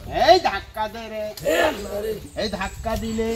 এই ধাক্কা দে রে, এই ধাক্কা দিলে।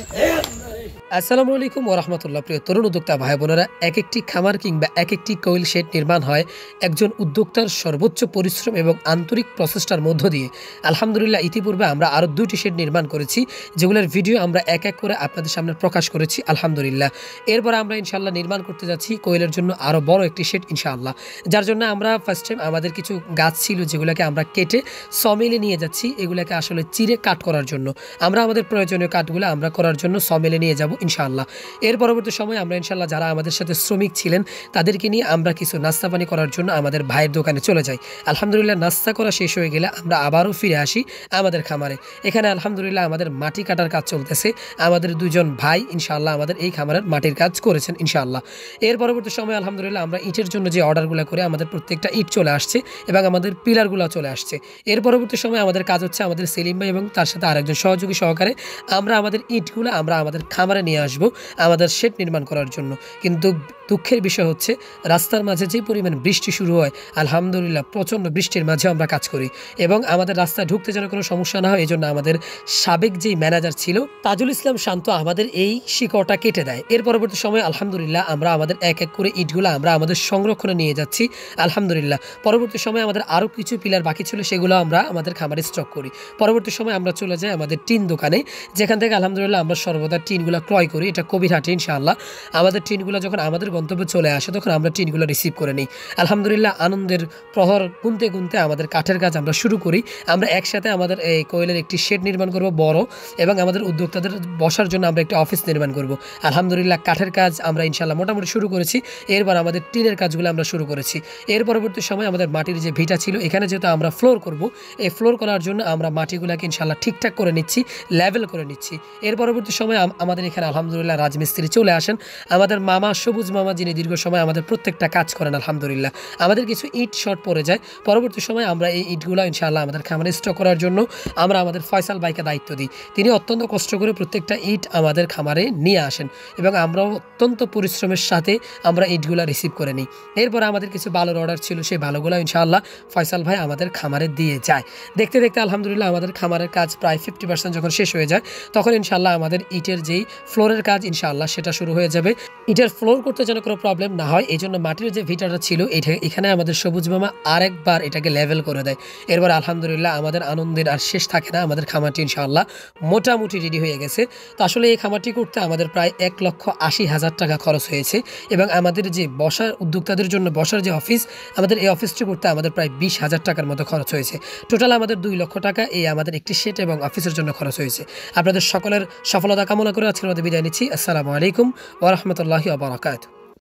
আসসালামু আলাইকুম ওয়া রাহমাতুল্লাহ। প্রিয় তরুণ উদ্যোক্তা ভাই বোনেরা, এক একটি খামার কিংবা এক একটি কোয়েল শেড নির্মাণ হয় একজন উদ্যোক্তার সর্বোচ্চ পরিশ্রম এবং আন্তরিক প্রচেষ্টার মধ্য দিয়ে। আলহামদুলিল্লাহ, ইতিপূর্বে আমরা আরও 2টি শেড নির্মাণ করেছি, যেগুলোর ভিডিও আমরা এক এক করে আপনাদের সামনে প্রকাশ করেছি আলহামদুলিল্লাহ। এরপর আমরা ইনশাআল্লাহ নির্মাণ করতে যাচ্ছি কোয়েলের জন্য আরও বড় একটি শেড ইনশাআল্লাহ, যার জন্য আমরা ফার্স্ট টাইম আমাদের কিছু গাছ ছিল যেগুলোকে আমরা কেটে সমিলে নিয়ে যাচ্ছি, এগুলোকে আসলে চিরে কাট করার জন্য। আমরা আমাদের প্রয়োজনীয় কাঠগুলো আমরা করার জন্য সমিলে নিয়ে যাব ইনশাআল্লাহ। এর পরবর্তী সময় আমরা ইনশাআল্লাহ যারা আমাদের সাথে শ্রমিক ছিলেন তাদেরকে নিয়ে আমরা কিছু নাস্তা পানি করার জন্য আমাদের ভাইয়ের দোকানে চলে যাই। আলহামদুলিল্লাহ, নাস্তা করা শেষ হয়ে গেলে আমরা আবারও ফিরে আসি আমাদের খামারে। এখানে আলহামদুলিল্লাহ আমাদের মাটি কাটার কাজ চলতেছে। আমাদের দুজন ভাই ইনশাআল্লাহ আমাদের এই খামারের মাটির কাজ করেছেন ইনশাআল্লাহ। এর পরবর্তী সময় আলহামদুলিল্লাহ আমরা ইটের জন্য যে অর্ডারগুলো করে আমাদের প্রত্যেকটা ইট চলে আসছে এবং আমাদের পিলারগুলো চলে আসছে। এর পরবর্তী সময় আমাদের কাজ হচ্ছে আমাদের সেলিম ভাই এবং তার সাথে আরেকজন সহযোগী সহকারে আমরা আমাদের ইটগুলো আমরা আমাদের খামারে নিয়ে আসবো আমাদের শেড নির্মাণ করার জন্য। কিন্তু দুঃখের বিষয় হচ্ছে রাস্তার মাঝে যে পরিমাণ বৃষ্টি শুরু হয়, আলহামদুলিল্লাহ প্রচণ্ড বৃষ্টির মাঝে আমরা কাজ করি এবং আমাদের রাস্তায় ঢুকতে যেন কোনো সমস্যা না হয় এই জন্য আমাদের সাবেক যেই ম্যানেজার ছিল তাজুল ইসলাম শান্ত আমাদের এই শিকড়টা কেটে দেয়। এর পরবর্তী সময় আলহামদুলিল্লাহ আমরা আমাদের এক এক করে ইটগুলো আমরা আমাদের সংরক্ষণে নিয়ে যাচ্ছি আলহামদুলিল্লাহ। পরবর্তী সময় আমাদের আরও কিছু পিলার বাকি ছিল, সেগুলো আমরা আমাদের খামারে স্টক করি। পরবর্তী সময় আমরা চলে যাই আমাদের টিন দোকানে, যেখান থেকে আলহামদুলিল্লাহ আমরা সর্বদা টিনগুলো ক্রয় করি। এটা কবিরহাটে ইনশাআল্লাহ। আমাদের টিনগুলো যখন আমাদের গন্তব্যে চলে আসে তখন আমরা টিনগুলো রিসিভ করে নিই। আলহামদুলিল্লাহ আনন্দের প্রহর গুনতে গুনতে আমাদের কাঠের কাজ আমরা শুরু করি। আমরা একসাথে আমাদের এই কোয়েলের একটি শেড নির্মাণ করব বড়, এবং আমাদের উদ্যোক্তাদের বসার জন্য আমরা একটি অফিস নির্মাণ করব। আলহামদুলিল্লাহ কাঠের কাজ আমরা ইনশাআল্লাহ মোটামুটি শুরু করেছি। এরপর আমাদের টিনের কাজগুলো আমরা শুরু করেছি। এর পরবর্তী সময় আমাদের মাটির যে ভিটা ছিল, এখানে যেহেতু আমরা ফ্লোর করব, এই ফ্লোর করার জন্য আমরা মাটিগুলোকে ইনশাআল্লাহ ঠিকঠাক করে নিচ্ছি, লেভেল করে নিচ্ছি। এর পরবর্তী সময় আমাদের এখানে আলহামদুলিল্লাহ রাজমিস্ত্রি চলে আসেন। আমাদের মামা সবুজ মামা, যিনি দীর্ঘ সময় আমাদের প্রত্যেকটা কাজ করেন আলহামদুলিল্লাহ। আমাদের কিছু ইট শর্ট পড়ে যায়, পরবর্তী সময় আমরা এই ইটগুলো ইনশাআল্লাহ আমাদের খামারে স্টক করার জন্য আমরা আমাদের ফয়সাল ভাইকে দায়িত্ব দিই। তিনি অত্যন্ত কষ্ট করে প্রত্যেকটা ইট আমাদের খামারে নিয়ে আসেন এবং আমরাও অত্যন্ত পরিশ্রমের সাথে আমরা ইটগুলো রিসিভ করে নিই। এরপর আমাদের কিছু বালুর অর্ডার ছিল, সেই বালুগুলো ইনশাআল্লাহ ফয়সাল ভাই আমাদের খামারে দিয়ে যায়। দেখতে দেখতে আলহামদুলিল্লাহ আমাদের খামারের কাজ প্রায় 50% যখন শেষ হয়ে যায় তখন ইনশাআল্লাহ আমাদের ইটের যেই ফ্লোরের কাজ ইনশাআল্লাহ সেটা শুরু হয়ে যাবে। ইটের ফ্লোর করতে যেন কোনো প্রবলেম না হয় এই জন্য মাটির যে ভিটাটা ছিল এখানে আমাদের সবুজ মামা আরেকবার এটাকে লেভেল করে দেয়। এরপর আলহামদুলিল্লাহ আমাদের আনন্দের আর শেষ থাকে না, আমাদের খামারটি ইনশাআল্লাহ মোটামুটি রেডি হয়ে গেছে। তো আসলে এই খামারটি করতে আমাদের প্রায় 1,80,000 টাকা খরচ হয়েছে এবং আমাদের যে বসার উদ্যোক্তাদের জন্য বসার যে অফিস, আমাদের এই অফিসটি করতে আমাদের প্রায় 20,000 টাকার মতো খরচ হয়েছে। টোটাল আমাদের 2 লক্ষ টাকা এই আমাদের একটি শেড এবং অফিসের জন্য খরচ হয়েছে। আপনাদের সকলের সফলতা কামনা করে আজকের মধ্যে বিদায় নিচ্ছি। আসসালামু আলাইকুম ওয়া রাহমাতুল্লাহি ওয়া বারাকাতুহু।